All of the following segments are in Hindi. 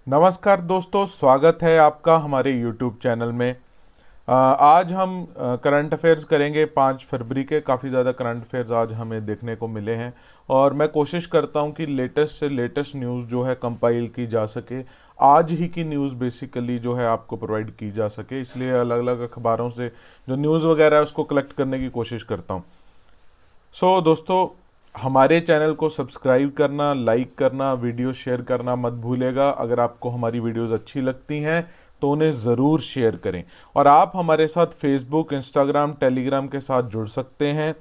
नमस्कार दोस्तों, स्वागत है आपका हमारे YouTube चैनल में। आज हम करंट अफेयर्स करेंगे 5 फरवरी के। काफ़ी ज़्यादा करंट अफेयर्स आज हमें देखने को मिले हैं और मैं कोशिश करता हूं कि लेटेस्ट से लेटेस्ट न्यूज़ जो है कंपाइल की जा सके, आज ही की न्यूज़ बेसिकली जो है आपको प्रोवाइड की जा सके। इसलिए अलग अलग अखबारों से जो न्यूज़ वगैरह है उसको कलेक्ट करने की कोशिश करता हूँ। दोस्तों, हमारे चैनल को सब्सक्राइब करना, लाइक करना, वीडियो शेयर करना मत भूलेगा। अगर आपको हमारी वीडियोस अच्छी लगती हैं तो उन्हें ज़रूर शेयर करें। और आप हमारे साथ फेसबुक, इंस्टाग्राम, टेलीग्राम के साथ जुड़ सकते हैं।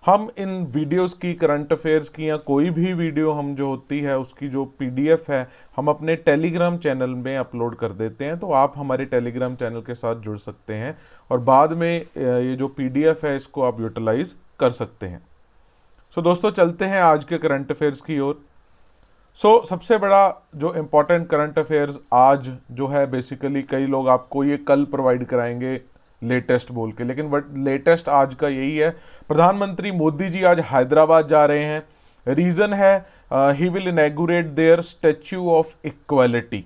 हम इन वीडियोस की, करंट अफेयर्स की या कोई भी वीडियो हम जो होती है उसकी जो पीडीएफ है हम अपने टेलीग्राम चैनल में अपलोड कर देते हैं। तो आप हमारे टेलीग्राम चैनल के साथ जुड़ सकते हैं और बाद में ये जो पीडीएफ है इसको आप यूटिलाइज कर सकते हैं। दोस्तों, चलते हैं आज के करंट अफेयर्स की ओर। सबसे बड़ा जो इम्पोर्टेंट करंट अफेयर्स आज जो है, बेसिकली कई लोग आपको ये कल प्रोवाइड कराएंगे लेटेस्ट बोल के, लेकिन बट लेटेस्ट आज का यही है। प्रधानमंत्री मोदी जी आज हैदराबाद जा रहे हैं। रीज़न है he will inaugurate their statue of equality,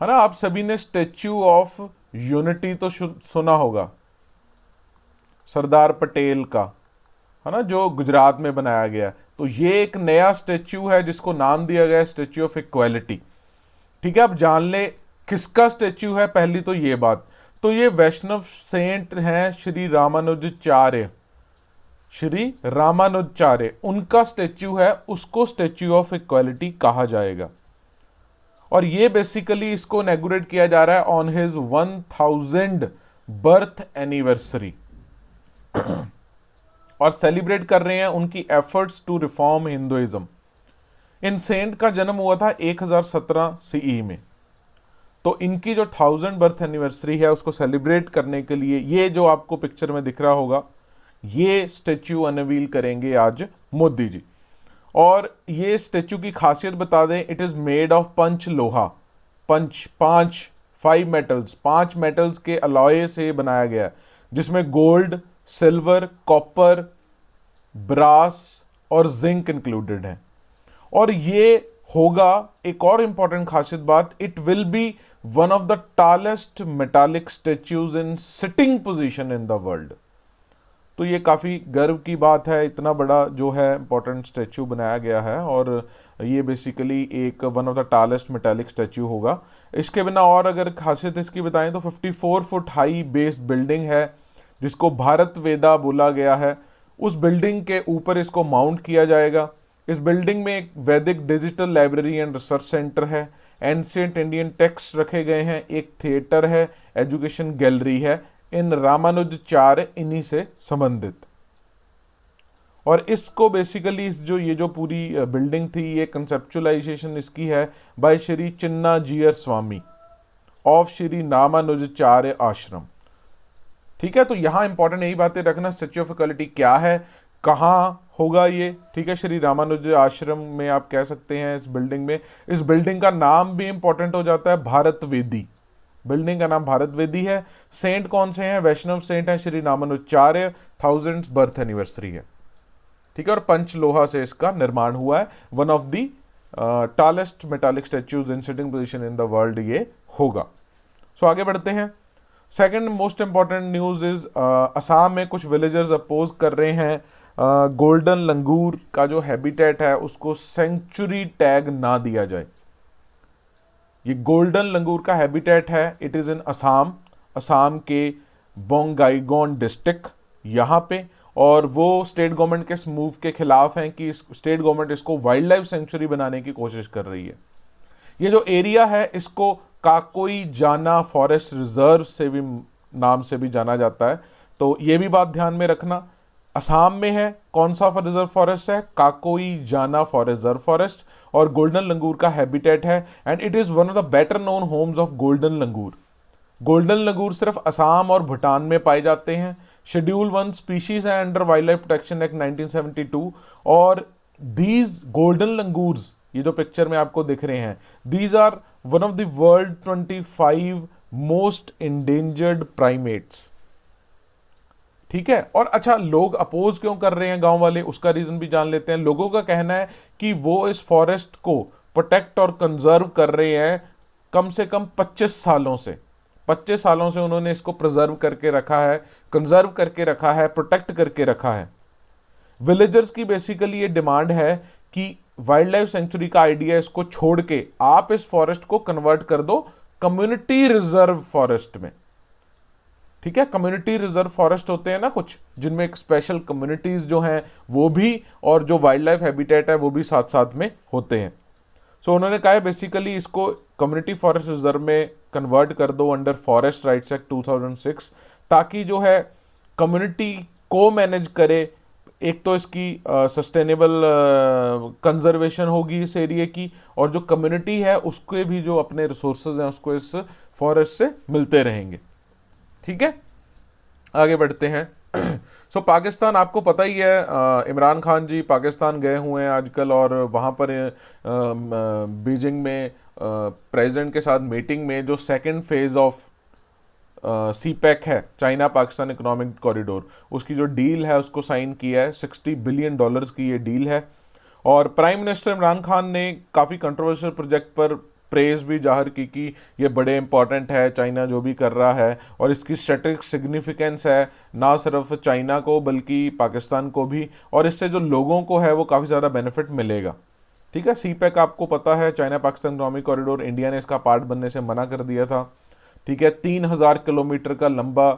है ना। आप सभी ने स्टैच्यू ऑफ यूनिटी तो सुना होगा, सरदार पटेल का, है ना, जो गुजरात में बनाया गया। तो ये एक नया स्टैच्यू है जिसको नाम दिया गया है स्टैच्यू ऑफ इक्वालिटी। ठीक है, अब जान ले किसका स्टैच्यू है। पहली तो ये बात, तो ये वैष्णव सेंट हैं श्री रामानुजाचार्य, श्री रामानुजाचार्य, उनका स्टैच्यू है, उसको स्टैच्यू ऑफ इक्वालिटी कहा जाएगा। और ये बेसिकली इसको इनॉग्रेट किया जा रहा है ऑन हिज 1000 बर्थ एनिवर्सरी और सेलिब्रेट कर रहे हैं उनकी एफर्ट्स टू रिफॉर्म हिंदुइज्म। इन सेंट का जन्म हुआ था 1017 सीई में। तो इनकी जो 1000 बर्थ एनिवर्सरी है उसको सेलिब्रेट करने के लिए ये जो आपको पिक्चर में दिख रहा होगा, ये स्टेच्यू अनवील करेंगे आज मोदी जी। और ये स्टेच्यू की खासियत बता दें, इट इज मेड ऑफ पंच लोहा। पंच, 5 मेटल्स के अलॉय से बनाया गया, जिसमें गोल्ड, सिल्वर, कॉपर, ब्रास और जिंक इंक्लूडेड है। और ये होगा, एक और इंपॉर्टेंट खासियत बात, it will be one of the tallest metallic statues in sitting position in the world. तो ये काफ़ी गर्व की बात है, इतना बड़ा जो है इंपॉर्टेंट स्टेच्यू बनाया गया है और ये बेसिकली एक one of the tallest metallic statue होगा। इसके बिना और अगर खासियत इसकी बताएं तो 54 फुट हाई बेस्ड बिल्डिंग है जिसको भारत वेदा बोला गया है। उस बिल्डिंग के ऊपर इसको माउंट किया जाएगा। इस बिल्डिंग में एक वैदिक digital library and research centre है, एंशिएंट इंडियन टेक्स्ट रखे गए हैं, एक थिएटर है, एजुकेशन गैलरी है। इन रामानुजाचार्य इन्हीं से संबंधित। और इसको बेसिकली ये जो पूरी बिल्डिंग थी, ये कंसेप्चुलाइजेशन इसकी है बाय श्री चिन्ना जीयर स्वामी ऑफ श्री रामानुजाचार्य आश्रम। ठीक है, तो यहां इंपॉर्टेंट यही बातें रखना, स्टैच्यू ऑफ इक्वालिटी क्या है, कहां होगा ये। ठीक है, श्री रामानुज आश्रम में आप कह सकते हैं इस बिल्डिंग में। इस बिल्डिंग का नाम भी इंपॉर्टेंट हो जाता है, भारत वेदी। बिल्डिंग का नाम भारत वेदी है। सेंट कौन से हैं? वैष्णव सेंट हैं श्री रामानुजाचार्य, 1000 बर्थ एनिवर्सरी है। ठीक है, और पंचलोहा से इसका निर्माण हुआ है। One of the tallest metallic statues in sitting position in the world ये होगा। आगे बढ़ते हैं। Second most important news is Assam में कुछ विलेजर्स अपोज कर रहे हैं गोल्डन लंगूर का जो हैबिटेट है उसको सेंचुरी टैग ना दिया जाए। ये गोल्डन लंगूर का हैबिटेट है, it is in Assam, Assam के बोंगाईगोन डिस्ट्रिक्ट यहाँ पे। और वो स्टेट गवर्नमेंट के इस मूव के खिलाफ हैं कि स्टेट गवर्नमेंट इसको वाइल्ड लाइफ सेंचुरी बनाने की कोशिश कर रही है। ये जो एरिया है इसको काकोई जाना फॉरेस्ट रिजर्व से भी नाम से भी जाना जाता है। तो ये भी बात ध्यान में रखना। असम में है, कौन सा रिजर्व फॉरेस्ट है? Kakoijana reserve forest. और गोल्डन लंगूर का हैबिटेट है and it is one of the better known homes of golden langur. Golden langur सिर्फ असम और भूटान में पाए जाते हैं। शेड्यूल 1 स्पीशीज है under wildlife protection act 1972। और दीज गोल्डन लंगूर्स, ये जो पिक्चर में आपको दिख रहे हैं, these are one of the world 25 most endangered primates. ठीक है, और अच्छा, लोग अपोज क्यों कर रहे हैं गांव वाले, उसका रीजन भी जान लेते हैं। लोगों का कहना है कि वो इस फॉरेस्ट को प्रोटेक्ट और कंजर्व कर रहे हैं कम से कम 25 सालों से उन्होंने इसको प्रिजर्व करके रखा है, कंजर्व करके रखा है, प्रोटेक्ट करके रखा है। विलेजर्स की बेसिकली ये डिमांड है कि वाइल्ड लाइफ सेंचुरी का आइडिया इसको छोड़ के आप इस फॉरेस्ट को कन्वर्ट कर दो कम्युनिटी रिजर्व फॉरेस्ट में। ठीक है, कम्युनिटी रिजर्व फॉरेस्ट होते हैं ना कुछ, जिनमें एक स्पेशल कम्युनिटीज जो हैं वो भी, और जो वाइल्ड लाइफ हैबिटेट है वो भी साथ साथ में होते हैं। सो उन्होंने कहा है बेसिकली इसको कम्युनिटी फॉरेस्ट रिजर्व में कन्वर्ट कर दो अंडर फॉरेस्ट राइट्स एक्ट 2006, ताकि जो है कम्युनिटी को मैनेज करे। एक तो इसकी सस्टेनेबल कंजर्वेशन होगी इस एरिया की, और जो कम्युनिटी है उसके भी जो अपने रिसोर्सेज हैं उसको इस फॉरेस्ट से मिलते रहेंगे। ठीक है, आगे बढ़ते हैं। सो पाकिस्तान, आपको पता ही है इमरान खान जी पाकिस्तान गए हुए हैं आजकल, और वहाँ पर बीजिंग में प्रेसिडेंट के साथ मीटिंग में जो सेकंड फेज ऑफ सीपैक है, चाइना पाकिस्तान इकोनॉमिक कॉरिडोर, उसकी जो डील है उसको साइन किया है। $60 बिलियन की ये डील है। और प्राइम मिनिस्टर इमरान खान ने काफ़ी कंट्रोवर्शियल प्रोजेक्ट पर प्रेज भी जाहिर की कि ये बड़े इंपॉर्टेंट है चाइना जो भी कर रहा है, और इसकी स्ट्रेटेजिक सिग्निफिकेंस है ना सिर्फ चाइना को बल्कि पाकिस्तान को भी, और इससे जो लोगों को है वो काफ़ी ज़्यादा बेनिफिट मिलेगा। ठीक है, सीपैक आपको पता है China Pakistan economic corridor, India ने इसका पार्ट बनने से मना कर दिया था। ठीक है, 3000 किलोमीटर का लंबा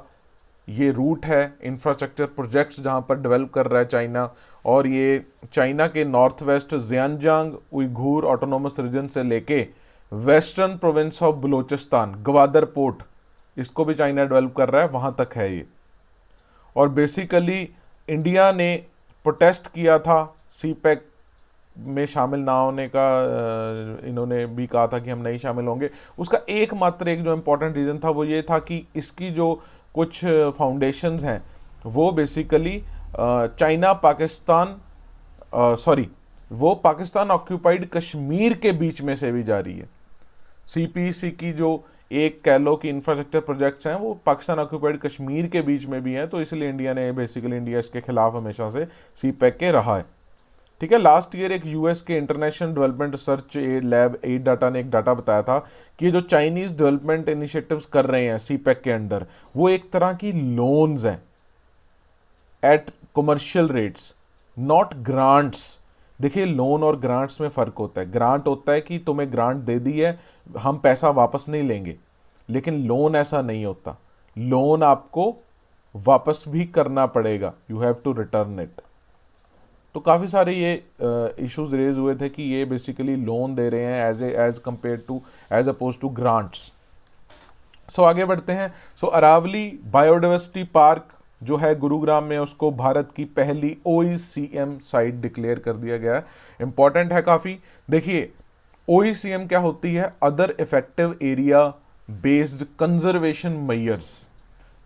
ये रूट है, इंफ्रास्ट्रक्चर प्रोजेक्ट्स जहाँ पर डेवलप कर रहा है चाइना, और ये चाइना के north west Xinjiang Uyghur autonomous region से लेके western province of Balochistan, Gwadar port, इसको भी चाइना डेवलप कर रहा है, वहाँ तक है ये। और बेसिकली इंडिया ने प्रोटेस्ट किया था सीपैक में शामिल ना होने का, इन्होंने भी कहा था कि हम नहीं शामिल होंगे। उसका एकमात्र एक जो इम्पोर्टेंट रीज़न था वो ये था कि इसकी जो कुछ फाउंडेशंस हैं वो बेसिकली चाइना पाकिस्तान वो पाकिस्तान ऑक्यूपाइड कश्मीर के बीच में से भी जा रही है। सीपीसी की जो एक कह लो कि इंफ्रास्ट्रक्चर प्रोजेक्ट्स हैं वो पाकिस्तान ऑक्यूपाइड कश्मीर के बीच में भी हैं, तो इसलिए इंडिया इसके खिलाफ हमेशा से सीपैक के रहा है। ठीक है, लास्ट ईयर एक यूएस के international development research lab AidData ने एक डाटा बताया था कि जो चाइनीज डेवलपमेंट इनिशिएटिव्स कर रहे हैं सीपैक के अंडर, वो एक तरह की लोन्स हैं at commercial rates, not grants. देखिए, लोन और ग्रांट्स में फ़र्क होता है। ग्रांट होता है कि तुम्हें ग्रांट दे दी है, हम पैसा वापस नहीं लेंगे, लेकिन लोन ऐसा नहीं होता। लोन आपको वापस भी करना पड़ेगा, you have to return it. तो काफ़ी सारे ये इश्यूज रेज हुए थे कि ये बेसिकली लोन दे रहे हैं as compared to as opposed to grants. So आगे बढ़ते हैं। सो अरावली बायोडाइवर्सिटी पार्क जो है गुरुग्राम में, उसको भारत की पहली OECM साइट डिक्लेयर कर दिया गया है। इंपॉर्टेंट है काफ़ी। देखिए, OECM क्या होती है? Other effective area based conservation measures.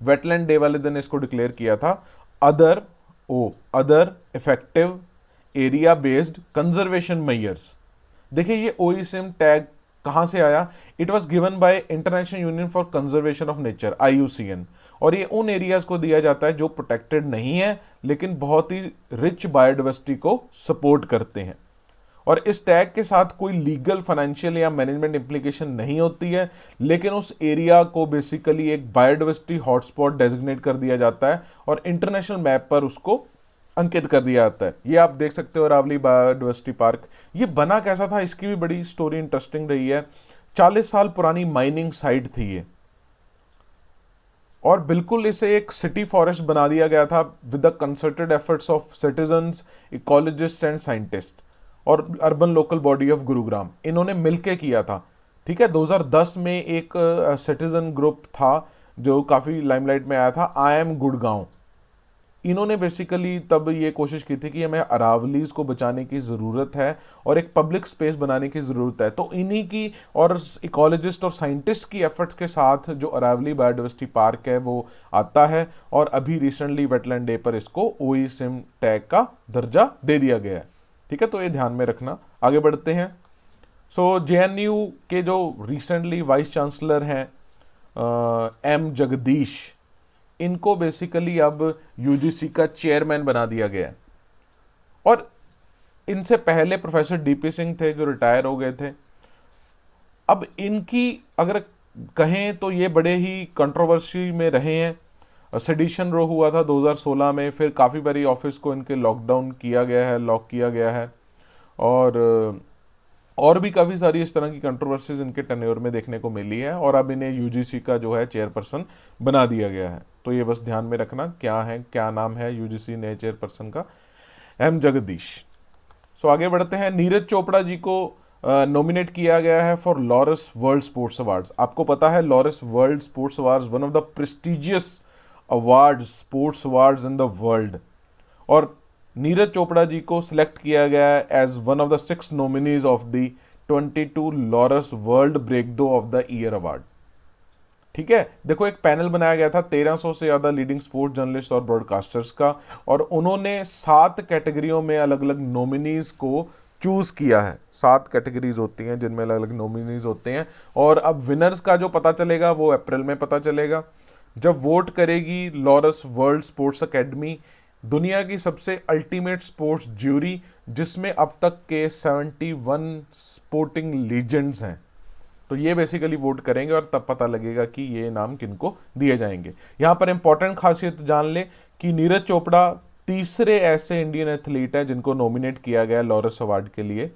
Wetland day वाले दिन इसको डिक्लेयर किया था, other effective area based conservation measures. देखिए, ये OECM टैग कहाँ से आया? It was given by international union for conservation of nature, IUCN, और ये उन एरियाज को दिया जाता है जो प्रोटेक्टेड नहीं है लेकिन बहुत ही रिच बायोडाइवर्सिटी को सपोर्ट करते हैं। और इस टैग के साथ कोई लीगल, फाइनेंशियल या मैनेजमेंट इंप्लीकेशन नहीं होती है, लेकिन उस एरिया को बेसिकली एक बायोडाइवर्सिटी हॉटस्पॉट डेजिग्नेट कर दिया जाता है और इंटरनेशनल मैप पर उसको अंकित कर दिया जाता है। ये आप देख सकते हो अरावली बायोडाइवर्सिटी पार्क। ये बना कैसा था, इसकी भी बड़ी स्टोरी इंटरेस्टिंग रही है। 40 साल पुरानी माइनिंग साइट थी ये, और बिल्कुल इसे एक सिटी फॉरेस्ट बना दिया गया था with the concerted efforts of citizens, ecologist and scientist और urban local body of Gurugram. इन्होंने मिलके किया था। ठीक है, 2010 में एक सिटीजन ग्रुप था जो काफ़ी लाइमलाइट में आया था, आई एम गुड़गांव। इन्होंने बेसिकली तब ये कोशिश की थी कि हमें अरावलीज को बचाने की ज़रूरत है और एक पब्लिक स्पेस बनाने की ज़रूरत है। तो इन्हीं की और इकोलॉजिस्ट और साइंटिस्ट की एफर्ट्स के साथ जो अरावली बायोडाइवर्सिटी पार्क है वो आता है, और अभी रिसेंटली वेटलैंड डे पर इसको OECM टैग का दर्जा दे दिया गया है। ठीक है, तो ये ध्यान में रखना। आगे बढ़ते हैं। सो JNU के जो रिसेंटली वाइस चांसलर हैं M जगदीश, इनको बेसिकली अब UGC का चेयरमैन बना दिया गया है। और इनसे पहले प्रोफेसर DP सिंह थे जो रिटायर हो गए थे। अब इनकी अगर कहें तो ये बड़े ही कंट्रोवर्सी में रहे हैं। सेडिशन रो हुआ था 2016 में, फिर काफ़ी बारी ऑफिस को इनके लॉकडाउन किया गया है, लॉक किया गया है, और भी काफ़ी सारी इस तरह की कंट्रोवर्सीज इनके टेन्योर में देखने को मिली है, और अब इन्हें यूजीसी का जो है चेयरपर्सन बना दिया गया है। तो ये बस ध्यान में रखना, क्या नाम है यूजीसी नए चेयरपर्सन का, एम जगदीश। सो आगे बढ़ते हैं। नीरज चोपड़ा जी को नॉमिनेट किया गया है for Laureus world sports awards. आपको पता है Laureus world sports awards one of the prestigious awards, sports awards in the world, और नीरज चोपड़ा जी को सिलेक्ट किया गया है as one of the 6 nominees of the 22 Laureus world breakthrough of the year award. ठीक है, देखो एक पैनल बनाया गया था 1300 से ज़्यादा लीडिंग स्पोर्ट्स जर्नलिस्ट और ब्रॉडकास्टर्स का, और उन्होंने 7 कैटेगरियों में अलग अलग नॉमिनीज को चूज किया है। 7 कैटेगरीज होती हैं जिनमें अलग अलग नॉमिनीज होते हैं, और अब विनर्स का जो पता चलेगा वो अप्रैल में पता चलेगा, जब वोट करेगी लॉरेस वर्ल्ड स्पोर्ट्स अकेडमी, दुनिया की सबसे अल्टीमेट स्पोर्ट्स ज्यूरी, जिसमें अब तक के 71 स्पोर्टिंग लीजेंड्स हैं। तो ये बेसिकली वोट करेंगे और तब पता लगेगा कि ये नाम किनको दिए जाएंगे। यहाँ पर इंपॉर्टेंट खासियत जान ले कि नीरज चोपड़ा तीसरे ऐसे इंडियन एथलीट हैं जिनको नॉमिनेट किया गया लॉरेस अवार्ड के लिए।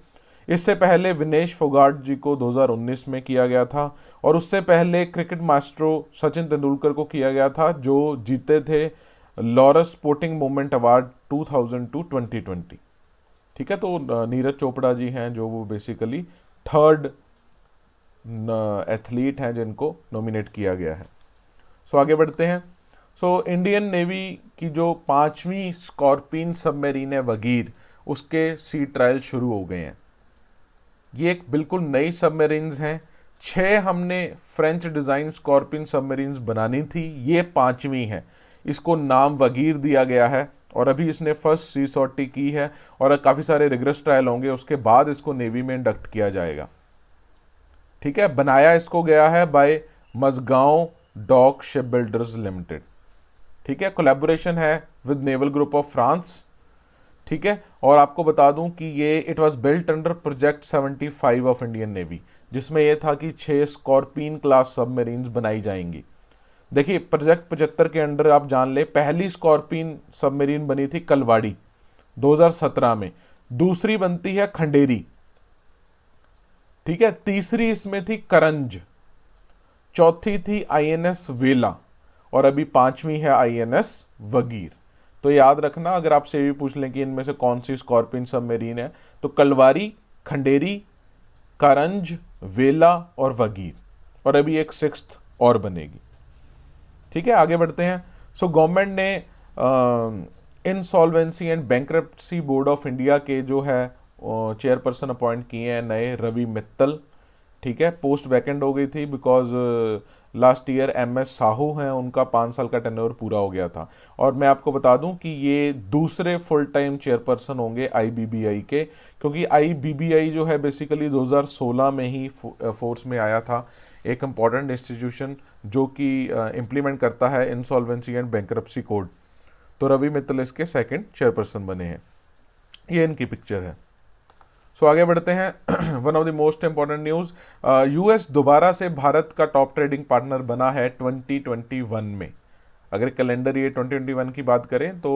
इससे पहले विनेश फोगाट जी को 2019 में किया गया था, और उससे पहले क्रिकेट मास्ट्रो सचिन तेंदुलकर को किया गया था, जो जीते थे लॉरेस स्पोर्टिंग मूवमेंट अवार्ड 2002-2020। ठीक है, तो नीरज चोपड़ा जी हैं जो वो बेसिकली 3rd एथलीट हैं जिनको नॉमिनेट किया गया है। सो आगे बढ़ते हैं। सो इंडियन नेवी की जो 5वीं स्कॉर्पिन सबमरीन है वगीर, उसके सी ट्रायल शुरू हो गए हैं। ये एक बिल्कुल नई सबमरीन्स हैं। 6 हमने फ्रेंच डिज़ाइन स्कॉर्पिन सबमरीन्स बनानी थी, ये 5वीं है। इसको नाम वगीर दिया गया है, और अभी इसने फर्स्ट सी सॉर्टी की है, और काफ़ी सारे रिग्रेस ट्रायल होंगे, उसके बाद इसको नेवी में इंडक्ट किया जाएगा। ठीक है, बनाया इसको गया है by Mazagon dock shipbuilders limited. ठीक है, कोलैबोरेशन है with naval group of France. ठीक है, और आपको बता दूं कि ये it was built under project 75 of Indian navy, जिसमें यह था कि 6 स्कॉर्पिन क्लास सबमरीन्स बनाई जाएंगी। देखिए प्रोजेक्ट 75 के अंडर आप जान ले, पहली स्कॉर्पिन सबमरीन बनी थी कलवाड़ी 2017 में, दूसरी बनती है खंडेरी, ठीक है, तीसरी इसमें थी करंज, चौथी थी आईएनएस वेला, और अभी 5वीं है आईएनएस वगीर। तो याद रखना, अगर आपसे ये भी पूछ लें कि इनमें से कौन सी स्कॉर्पिन सबमरीन है, तो कलवारी, खंडेरी, करंज, वेला और वगीर, और अभी एक 6th और बनेगी। ठीक है, आगे बढ़ते हैं। सो गवर्नमेंट ने insolvency and bankruptcy board of India के जो है चेयरपर्सन अपॉइंट किए हैं नए, रवि मित्तल। ठीक है, पोस्ट वैकेंट हो गई थी because last year MS Sahu हैं, उनका 5 साल का टेन्योर पूरा हो गया था। और मैं आपको बता दूं कि ये दूसरे फुल टाइम चेयरपर्सन होंगे आईबीबीआई के, क्योंकि आईबीबीआई जो है बेसिकली 2016 में ही फोर्स में आया था, एक इम्पॉर्टेंट इंस्टीट्यूशन जो कि इम्प्लीमेंट करता है इंसॉल्वेंसी एंड बैंक्रप्सी कोड। तो रवि मित्तल इसके 2nd चेयरपर्सन बने हैं। ये इनकी पिक्चर है। सो आगे बढ़ते हैं। One of the most important news, US दोबारा से भारत का टॉप ट्रेडिंग पार्टनर बना है 2021 में। अगर कैलेंडर ये 2021 की बात करें तो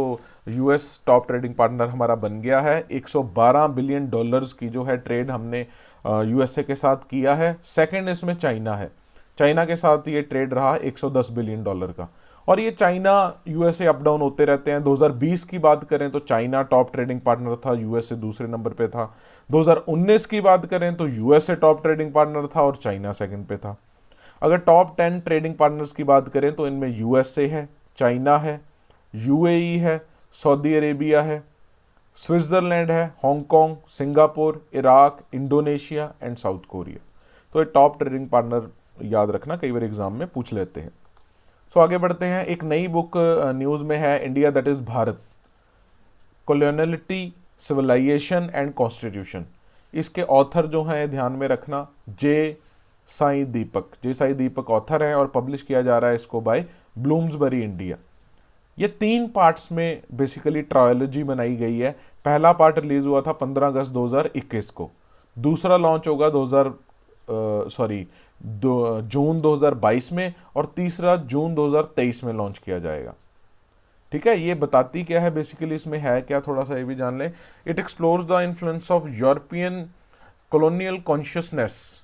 यूएस टॉप ट्रेडिंग पार्टनर हमारा बन गया है। 112 बिलियन डॉलर्स की जो है ट्रेड हमने यूएसए के साथ किया है। 2nd इसमें चाइना है, चाइना के साथ ये ट्रेड रहा 110 बिलियन डॉलर का। और ये चाइना यूएसए अप डाउन होते रहते हैं। 2020 की बात करें तो चाइना टॉप ट्रेडिंग पार्टनर था, यूएसए दूसरे नंबर पे था। 2019 की बात करें तो यूएसए टॉप ट्रेडिंग पार्टनर था और चाइना 2nd पे था। अगर टॉप 10 ट्रेडिंग पार्टनर्स की बात करें तो इनमें यूएसए है, चाइना है, यूएई है, सऊदी अरेबिया है, स्विट्जरलैंड है, Hong Kong, Singapore, Iraq, Indonesia and south Korea. तो ये टॉप ट्रेडिंग पार्टनर याद रखना, कई बार एग्जाम में पूछ लेते हैं। सो आगे बढ़ते हैं। एक नई बुक न्यूज़ में है, India that is Bharat, coloniality, civilisation and constitution. इसके ऑथर जो हैं ध्यान में रखना, जे साई दीपक ऑथर है, और पब्लिश किया जा रहा है इसको बाय ब्लूम्सबरी इंडिया। ये 3 पार्ट्स में बेसिकली ट्रायोलॉजी बनाई गई है। पहला पार्ट रिलीज हुआ था 15 अगस्त 2021 को, दूसरा लॉन्च होगा सॉरी जून 2022 में, और तीसरा जून 2023 में लॉन्च किया जाएगा। ठीक है, ये बताती क्या है बेसिकली, इसमें है क्या, थोड़ा सा ये भी जान लें। It explores the influence of European colonial consciousness,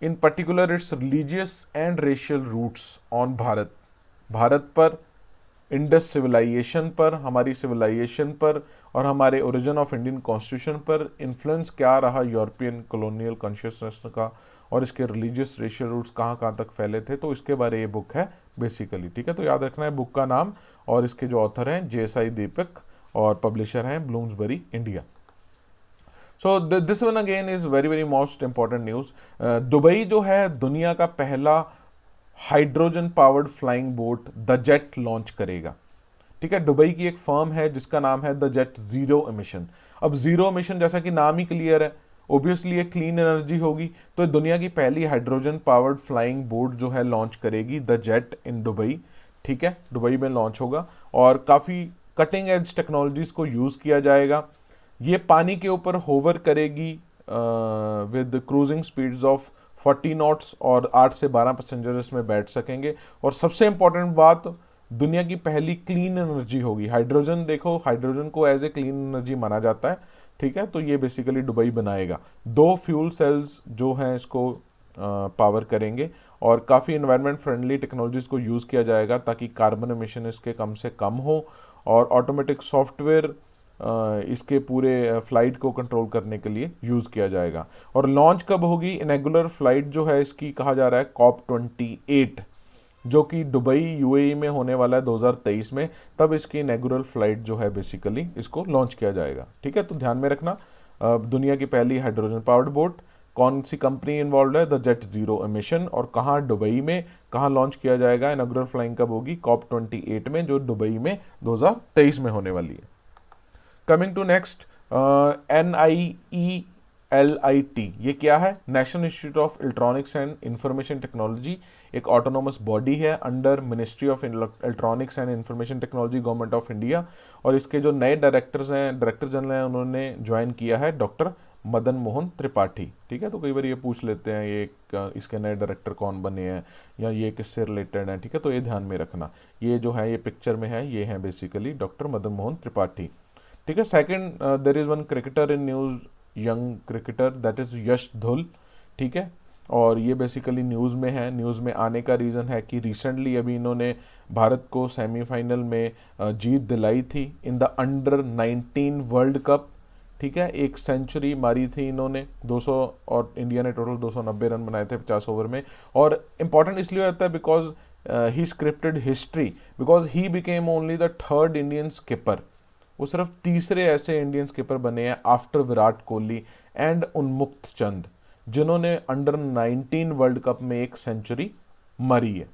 in particular its religious and racial roots on Bharat पर, इंडस सिविलाइजेशन पर, हमारी सिविलाइजेशन पर, और हमारे ओरिजिन ऑफ इंडियन कॉन्स्टिट्यूशन पर इन्फ्लुएंस क्या रहा यूरोपियन कॉलोनियल कॉन्शियसनेस का, और इसके रिलीजियस रेशियल रूट्स कहाँ कहाँ तक फैले थे, तो इसके बारे ये बुक है बेसिकली। ठीक है, तो याद रखना है बुक का नाम, और इसके जो ऑथर हैं JSI दीपक, और पब्लिशर हैं Bloomsbury India. So this one again is very very most important news. Dubai जो है दुनिया का पहला hydrogen powered flying boat the jet launch करेगा। ठीक है, दुबई की एक फर्म है जिसका नाम है द जेट जीरो एमिशन। अब जीरो एमिशन जैसा कि नाम ही क्लियर है, ओब्वियसली ये क्लीन एनर्जी होगी, तो दुनिया की पहली हाइड्रोजन पावर्ड फ्लाइंग बोट जो है लॉन्च करेगी द जेट इन दुबई। ठीक है, दुबई में लॉन्च होगा, और काफ़ी कटिंग एज टेक्नोलॉजीज को यूज़ किया जाएगा। ये पानी के ऊपर होवर करेगी with cruising speeds of 40 knots, और 8 से 12 पैसेंजर इसमें बैठ सकेंगे। और सबसे इंपॉर्टेंट बात, दुनिया की पहली क्लीन एनर्जी होगी। हाइड्रोजन देखो, हाइड्रोजन को एज ए क्लीन एनर्जी माना जाता है। ठीक है, तो ये बेसिकली दुबई बनाएगा। 2 फ्यूल सेल्स जो हैं इसको पावर करेंगे, और काफ़ी इन्वायरमेंट फ्रेंडली टेक्नोलॉजीज़ को यूज़ किया जाएगा ताकि कार्बन एमिशन इसके कम से कम हो, और ऑटोमेटिक सॉफ्टवेयर इसके पूरे फ्लाइट को कंट्रोल करने के लिए यूज़ किया जाएगा। और लॉन्च कब होगी? इनेगुलर फ्लाइट जो है इसकी कहा जा रहा है COP28, जो कि दुबई UAE में होने वाला है 2023 में, तब इसकी इनेगुरल फ्लाइट जो है बेसिकली इसको लॉन्च किया जाएगा। ठीक है, तो ध्यान में रखना, दुनिया की पहली हाइड्रोजन पावर्ड बोट, कौन सी कंपनी इन्वॉल्व है? द जेट जीरो एमिशन, और कहाँ? दुबई में। कहाँ लॉन्च किया जाएगा? इनेगुरल फ्लाइंग कब होगी? COP28 में, जो दुबई में 2023 में होने वाली है। कमिंग टू नेक्स्ट, NIELIT, ये क्या है? National institute of electronics and information technology, एक ऑटोनोमस बॉडी है under ministry of electronics and information technology, government of India. और इसके जो नए डायरेक्टर्स हैं, डायरेक्टर जनरल हैं, उन्होंने ज्वाइन किया है डॉक्टर मदन मोहन त्रिपाठी। ठीक है, तो कई बार ये पूछ लेते हैं ये इसके नए डायरेक्टर कौन बने हैं, या ये किससे रिलेटेड है। ठीक है, तो ये ध्यान में रखना, ये जो है ये पिक्चर में है, ये है बेसिकली डॉक्टर मदन मोहन त्रिपाठी। ठीक है, second, there is one cricketer in news, young cricketer, that is Yash Dhull. ठीक है, और ये बेसिकली न्यूज़ में है। न्यूज़ में आने का रीज़न है कि रिसेंटली अभी इन्होंने भारत को सेमीफाइनल में जीत दिलाई थी in the under 19 world cup. ठीक है, एक सेंचुरी मारी थी इन्होंने 200, और इंडिया ने टोटल 290 रन बनाए थे 50 ओवर में। और इम्पॉर्टेंट इसलिए होता है because he scripted history, because he became only the 3rd Indian skipper. वो सिर्फ तीसरे ऐसे इंडियन स्किपर बने हैं आफ्टर विराट कोहली एंड उन्मुक्त चंद, जिन्होंने अंडर 19 वर्ल्ड कप में एक सेंचुरी मारी है।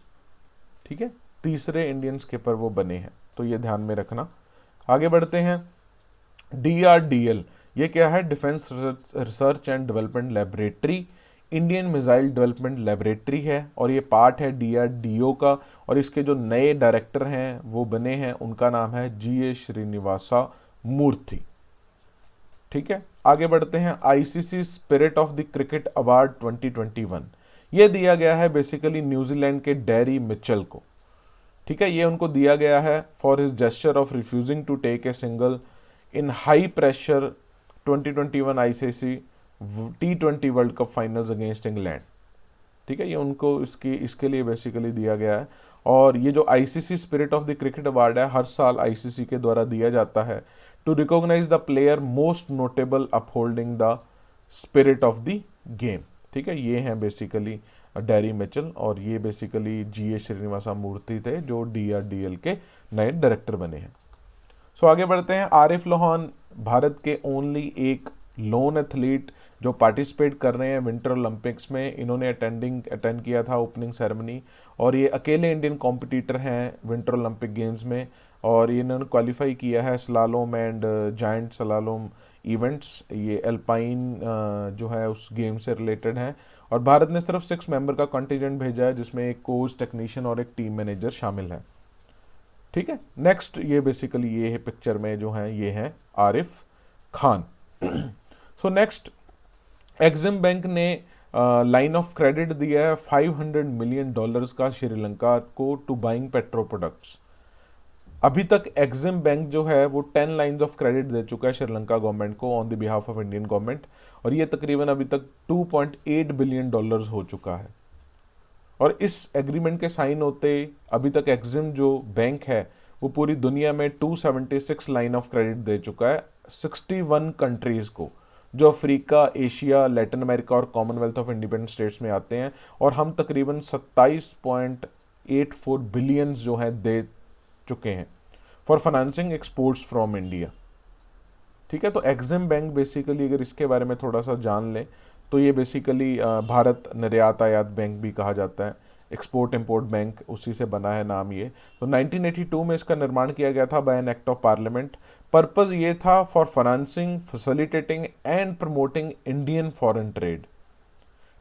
ठीक है, तीसरे इंडियन स्किपर वो बने हैं, तो ये ध्यान में रखना। आगे बढ़ते हैं, DRDL, ये क्या है? Defence research and development laboratory, Indian missile development laboratory है, और ये पार्ट है DRDO का। और इसके जो नए डायरेक्टर हैं वो बने हैं, उनका नाम है GA श्रीनिवासा मूर्ति। ठीक है, आगे बढ़ते हैं, ICC spirit of the cricket award 2021, ये दिया गया है बेसिकली न्यूजीलैंड के डेरी मिचेल को। ठीक है, ये उनको दिया गया है for his gesture of refusing to take a single in high pressure 2021 ICC T20 world cup finals against England. ठीक है, ये उनको इसके लिए बेसिकली दिया गया है। और ये जो ICC spirit of the cricket award है, हर साल ICC के द्वारा दिया जाता है to recognise the player most notable upholding the spirit of the game. ठीक है, ये हैं बेसिकली डेरी मिचेल, और ये बेसिकली GA श्रीनिवासा मूर्ति थे जो DRDL के नए डायरेक्टर बने हैं। सो आगे बढ़ते हैं, आरिफ लोहान भारत के ओनली एक लोन एथलीट जो पार्टिसिपेट कर रहे हैं विंटर ओलंपिक्स में। इन्होंने अटेंड किया था ओपनिंग सेरेमनी, और ये अकेले इंडियन कॉम्पिटिटर हैं विंटर ओलंपिक गेम्स में, और इन्होंने क्वालिफाई किया है slalom and giant slalom events. ये एल्पाइन जो है उस गेम से रिलेटेड हैं, और भारत ने सिर्फ 6 मेंबर का कॉन्टिजेंट भेजा है, जिसमें एक कोच, टेक्नीशियन और एक टीम मैनेजर शामिल है। ठीक है, नेक्स्ट, ये बेसिकली ये है पिक्चर में जो है, ये है Arif Khan. So next, Exim bank ने लाइन ऑफ क्रेडिट दिया है $500 मिलियन का श्रीलंका को टू बाइंग पेट्रो प्रोडक्ट्स। अभी तक एक्सिम बैंक जो है वो 10 लाइंस ऑफ क्रेडिट दे चुका है श्रीलंका गवर्नमेंट को on the behalf of Indian government, और ये तकरीबन अभी तक $2.8 बिलियन हो चुका है। और इस एग्रीमेंट के साइन होते अभी तक एक्सिम जो बैंक है वो पूरी दुनिया में 276 लाइन ऑफ क्रेडिट दे चुका है 61 कंट्रीज़ को, जो अफ्रीका, एशिया, लैटिन अमेरिका और कॉमनवेल्थ ऑफ इंडिपेंडेंट स्टेट्स में आते हैं। और हम तकरीबन 27.84 बिलियन जो है दे चुके हैं for financing exports from India. ठीक है, तो एक्सिम बैंक बेसिकली अगर इसके बारे में थोड़ा सा जान लें तो ये बेसिकली भारत निर्यात आयात बैंक भी कहा जाता है, एक्सपोर्ट इंपोर्ट बैंक उसी से बना है नाम ये। तो 1982 में इसका निर्माण किया गया था by an act of parliament. Purpose ये था for financing, facilitating and promoting Indian foreign trade.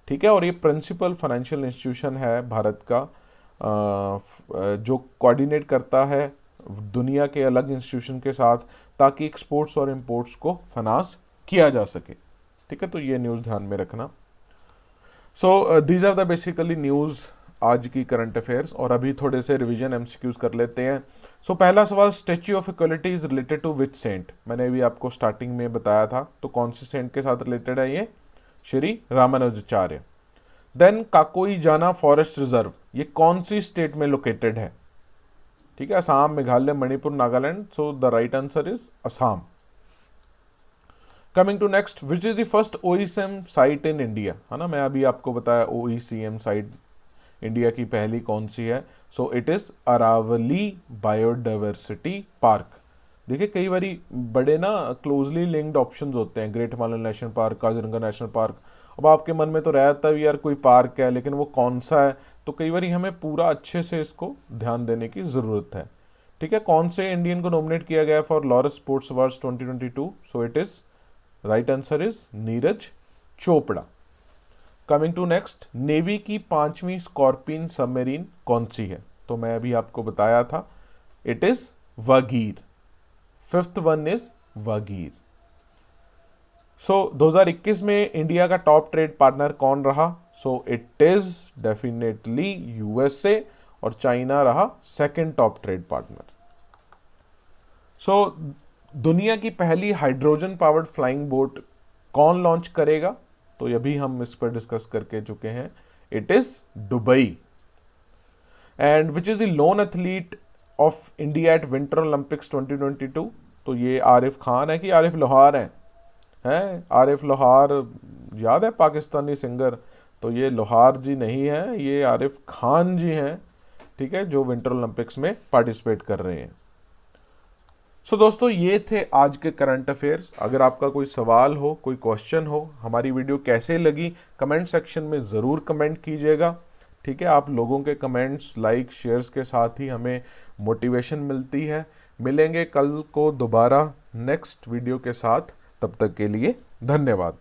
ठीक है, और ये प्रिंसिपल फाइनेंशियल इंस्टीट्यूशन है भारत का जो कोऑर्डिनेट करता है दुनिया के अलग इंस्टीट्यूशन के साथ ताकि एक्सपोर्ट्स और इंपोर्ट्स को फाइनेंस किया जा सके। ठीक है, तो ये न्यूज़ ध्यान में रखना। So these are the basically news आज की करंट अफेयर्स। और अभी थोड़े से रिवीजन एमसीक्यूज कर लेते हैं। सो पहला सवाल, statue of equality is related to which saint? मैंने अभी आपको स्टार्टिंग में बताया था, तो कौन सी सेंट के साथ रिलेटेड है ये? श्री रामानुजाचार्य। देन काकोई जाना फॉरेस्ट रिजर्व, ये कौन सी स्टेट में लोकेटेड है? ठीक है, Assam, Meghalaya, Manipur, Nagaland. So the right answer is Assam. Coming to next, which is the first OECM site in India? है ना, मैं अभी आपको बताया ओईसीएम साइट इंडिया की पहली कौन सी है। So it is Aravalli biodiversity park. देखिए कई बारी बड़े ना क्लोजली लिंक्ड ऑप्शंस होते हैं, great Himalayan national park, Kaziranga national park. अब आपके मन में तो रहता है यार कोई पार्क है लेकिन वो कौन सा है, तो कई बार हमें पूरा अच्छे से इसको ध्यान देने की ज़रूरत है। ठीक है, कौन से इंडियन को नॉमिनेट किया गया for Laureus sports awards 2022? So it is right answer is Neeraj Chopra. Coming to next, navy की 5वीं स्कॉर्पियन सबमरीन कौन सी है? तो मैं अभी आपको बताया था, it is Vagir. 5th one is Vagir. So 2021 में इंडिया का टॉप ट्रेड पार्टनर कौन रहा? So it is definitely USA, और चाइना रहा second top trade partner. So दुनिया की पहली हाइड्रोजन पावर्ड फ्लाइंग बोट कौन लॉन्च करेगा? तो ये भी हम इस पर डिस्कस करके चुके हैं, it is Dubai. And which is the loan athlete of India at winter Olympics 2022? तो ये आरिफ खान है कि आरिफ लोहार हैं? आरिफ लोहार याद है, पाकिस्तानी सिंगर। तो ये लोहार जी नहीं है, ये आरिफ खान जी हैं। ठीक है, जो विंटर ओलंपिक्स में पार्टिसिपेट कर रहे हैं। सो दोस्तों, ये थे आज के करंट अफेयर्स। अगर आपका कोई सवाल हो, कोई क्वेश्चन हो, हमारी वीडियो कैसे लगी, कमेंट सेक्शन में ज़रूर कमेंट कीजिएगा। ठीक है, आप लोगों के कमेंट्स, लाइक, शेयर्स के साथ ही हमें मोटिवेशन मिलती है। मिलेंगे कल को दोबारा नेक्स्ट वीडियो के साथ, तब तक के लिए धन्यवाद।